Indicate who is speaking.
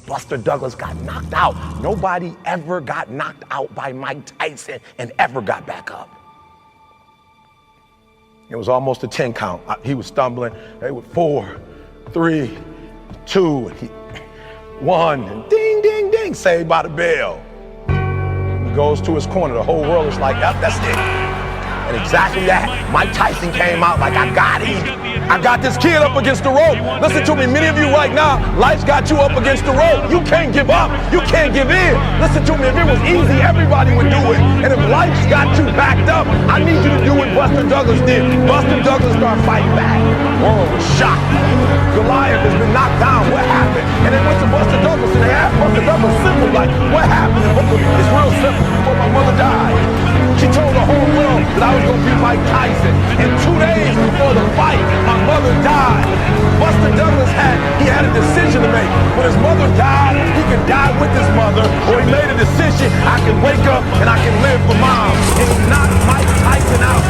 Speaker 1: Buster Douglas got knocked out. Nobody ever got knocked out by Mike Tyson and ever got back up. It was almost a 10 count. He was stumbling. They were 4, 3, 2, and 1, and ding, ding, ding, saved by the bell. He goes to his corner. The whole world is like, yep, that's it. And exactly that. Mike Tyson came out like, I got him. I got this kid up against the rope. Listen to me, many of you right now, life's got you up against the rope. You can't give up. You can't give in. Listen to me, if it was easy, everybody would do it. And if life's got you backed up, I need you to do what Buster Douglas did. Buster Douglas started fighting back. The world was shocked. Goliath has been knocked down. What happened? And they went to Buster Douglas and they asked Buster Douglas simple, like, what happened? It's real simple. Before my mother died, she told the whole world that I was going to be Mike Tyson. And 2 days before the fight, my mother died. Buster Douglas had a decision to make. When his mother died, he could die with his mother, or he made a decision, I can wake up and I can live for mom. And he knocked Mike Tyson out